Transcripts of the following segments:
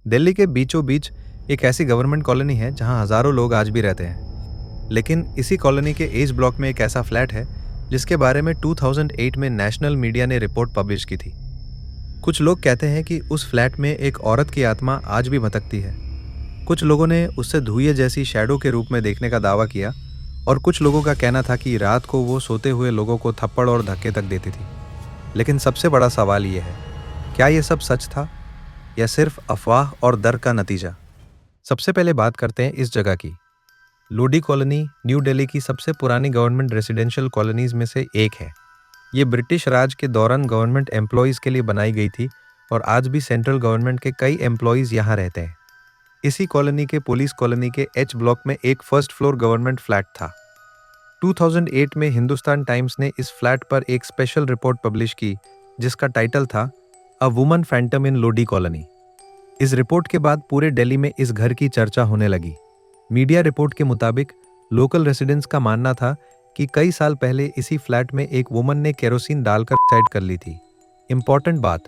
दिल्ली के बीचों बीच एक ऐसी गवर्नमेंट कॉलोनी है जहां हजारों लोग आज भी रहते हैं। लेकिन इसी कॉलोनी के एज ब्लॉक में एक ऐसा फ्लैट है जिसके बारे में 2008 में नेशनल मीडिया ने रिपोर्ट पब्लिश की थी। कुछ लोग कहते हैं कि उस फ्लैट में एक औरत की आत्मा आज भी भटकती है। कुछ लोगों ने उससे धुएं जैसी शैडो के रूप में देखने का दावा किया और कुछ लोगों का कहना था कि रात को वो सोते हुए लोगों को थप्पड़ और धक्के तक देती थी। लेकिन सबसे बड़ा सवाल ये है, क्या ये सब सच था या सिर्फ अफवाह और डर का नतीजा? सबसे पहले बात करते हैं इस जगह की। लोडी कॉलोनी न्यू दिल्ली की सबसे पुरानी गवर्नमेंट रेजिडेंशियल कॉलोनीज में से एक है। ये ब्रिटिश राज के दौरान गवर्नमेंट एम्प्लॉयज़ के लिए बनाई गई थी और आज भी सेंट्रल गवर्नमेंट के कई एम्प्लॉयज़ यहाँ रहते हैं। इसी कॉलोनी के पुलिस कॉलोनी के एच ब्लॉक में एक फर्स्ट फ्लोर गवर्नमेंट फ्लैट था। 2008 में हिंदुस्तान टाइम्स ने इस फ्लैट पर एक स्पेशल रिपोर्ट पब्लिश की जिसका टाइटल था a woman Phantom in Lodi colony. इस रिपोर्ट के बाद पूरे दिल्ली में इस घर की चर्चा होने लगी। मीडिया रिपोर्ट के मुताबिक लोकल रेसिडेंट्स का मानना था कि कई साल पहले इसी फ्लैट में एक वुमन ने केरोसिन डालकर सुसाइड कर ली थी। इंपॉर्टेंट बात,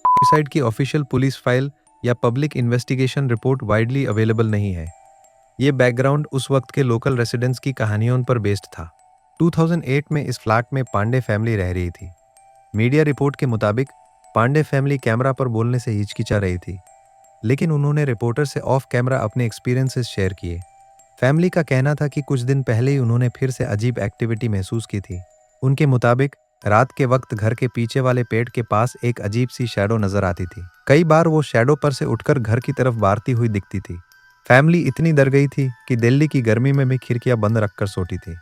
सुसाइड की ऑफिशियल पुलिस फाइल या public investigation report widely available नहीं है। ये बैकग्राउंड उस वक्त के लोकल रेसिडेंट्स की कहानियों पर बेस्ड था। 2008 में इस फ्लैट में पांडे फैमिली रह रही थी। मीडिया रिपोर्ट के मुताबिक पांडे फैमिली कैमरा पर बोलने से हिचकिचा रही थी, लेकिन उन्होंने रिपोर्टर से ऑफ कैमरा अपने एक्सपीरियंसेस शेयर किए। फैमिली का कहना था कि कुछ दिन पहले ही उन्होंने फिर से अजीब एक्टिविटी महसूस की थी। उनके मुताबिक रात के वक्त घर के पीछे वाले पेड़ के पास एक अजीब सी शैडो नजर आती थी। कई बार वो शैडो पर से उठकर घर की तरफ बारती हुई दिखती थी। फैमिली इतनी डर गई थी कि दिल्ली की गर्मी में भी खिड़कियां बंद रखकर सोती थी।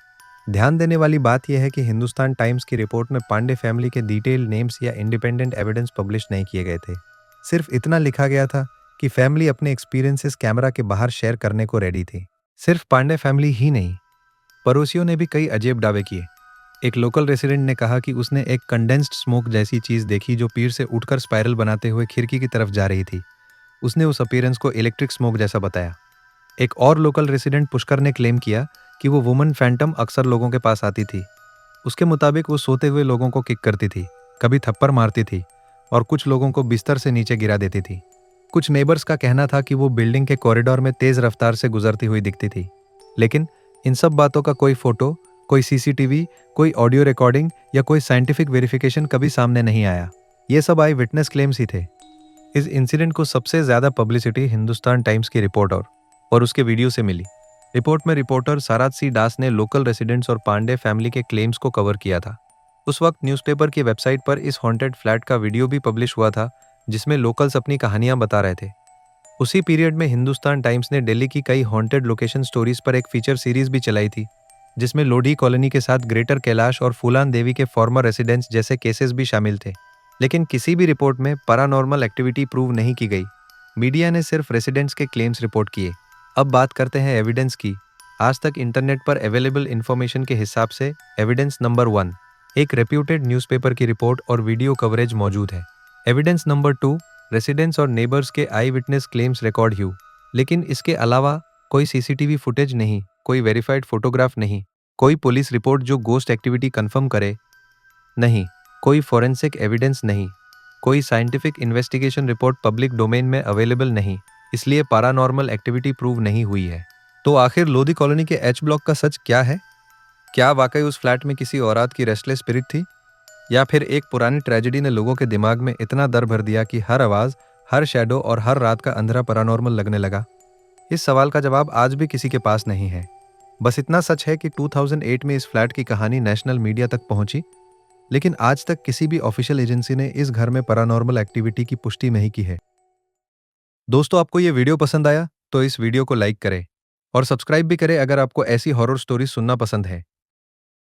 ध्यान देने वाली बात यह है कि हिंदुस्तान टाइम्स की रिपोर्ट में पांडे फैमिली के डिटेल नेम्स या इंडिपेंडेंट एविडेंस पब्लिश नहीं किए गए थे। सिर्फ इतना लिखा गया था कि फैमिली अपने एक्सपीरियंसेस कैमरा के बाहर शेयर करने को रेडी थी। सिर्फ पांडे फैमिली ही नहीं, पड़ोसियों ने भी कई अजीब दावे किए। एक लोकल रेसिडेंट ने कहा कि उसने एक कंडेंस्ड स्मोक जैसी चीज देखी जो पीर से उठकर स्पाइरल बनाते हुए खिड़की की तरफ जा रही थी। उसने उस अपीयरेंस को इलेक्ट्रिक स्मोक जैसा बताया। एक और लोकल रेसिडेंट पुष्कर ने क्लेम किया कि वो वुमन फैंटम अक्सर लोगों के पास आती थी। उसके मुताबिक वो सोते हुए लोगों को किक करती थी, कभी थप्पड़ मारती थी और कुछ लोगों को बिस्तर से नीचे गिरा देती थी। कुछ नेबर्स का कहना था कि वो बिल्डिंग के कॉरिडोर में तेज रफ्तार से गुजरती हुई दिखती थी। लेकिन इन सब बातों का कोई फोटो, कोई सीसीटीवी, कोई ऑडियो रिकॉर्डिंग या कोई साइंटिफिक वेरिफिकेशन कभी सामने नहीं आया। ये सब आई विटनेस क्लेम्स ही थे। इस इंसिडेंट को सबसे ज्यादा पब्लिसिटी हिंदुस्तान टाइम्स की रिपोर्टर और उसके वीडियो से मिली। रिपोर्ट में रिपोर्टर साराथ सी दास ने लोकल रेसिडेंट्स और पांडे फैमिली के क्लेम्स को कवर किया था। उस वक्त न्यूज़पेपर की वेबसाइट पर इस हॉन्टेड फ्लैट का वीडियो भी पब्लिश हुआ था जिसमें लोकल्स अपनी कहानियां बता रहे थे। उसी पीरियड में हिंदुस्तान टाइम्स ने दिल्ली की कई हॉन्टेड लोकेशन स्टोरीज पर एक फीचर सीरीज भी चलाई थी जिसमें लोडी कॉलोनी के साथ ग्रेटर कैलाश और फूलान देवी के फॉर्मर रेसिडेंट्स जैसे केसेस भी शामिल थे। लेकिन किसी भी रिपोर्ट में पैरानॉर्मल एक्टिविटी प्रूव नहीं की गई। मीडिया ने सिर्फ रेसिडेंट्स के क्लेम्स रिपोर्ट किए। अब बात करते हैं एविडेंस की। आज तक इंटरनेट पर अवेलेबल इंफॉर्मेशन के हिसाब से एविडेंस नंबर 1 एक रेप्यूटेड न्यूज़पेपर की रिपोर्ट और वीडियो कवरेज मौजूद है। एविडेंस नंबर 2 रेसिडेंट्स और नेबर्स के आई विटनेस क्लेम्स रिकॉर्ड हुए। लेकिन इसके अलावा कोई सीसीटीवी फुटेज नहीं, कोई वेरीफाइड फोटोग्राफ नहीं, कोई पुलिस रिपोर्ट जो गोस्ट एक्टिविटी कंफर्म करे नहीं, कोई फॉरेंसिक एविडेंस नहीं, कोई scientific investigation report public domain में अवेलेबल नहीं। इसलिए पैरानॉर्मल एक्टिविटी प्रूव नहीं हुई है। तो आखिर लोधी कॉलोनी के एच ब्लॉक का सच क्या है? क्या वाकई उस फ्लैट में किसी औरत की रेस्टलेस स्पिरिट थी, या फिर एक पुरानी ट्रेजेडी ने लोगों के दिमाग में इतना डर भर दिया कि हर आवाज, हर शैडो और हर रात का अंधेरा पैरानॉर्मल लगने लगा? इस सवाल का जवाब आज भी किसी के पास नहीं है। बस इतना सच है कि 2008 में इस फ्लैट की कहानी नेशनल मीडिया तक पहुंची, लेकिन आज तक किसी भी ऑफिशियल एजेंसी ने इस घर में पैरानॉर्मल एक्टिविटी की पुष्टि नहीं की है। दोस्तों, आपको ये वीडियो पसंद आया तो इस वीडियो को लाइक करें और सब्सक्राइब भी करें अगर आपको ऐसी हॉरर स्टोरी सुनना पसंद है।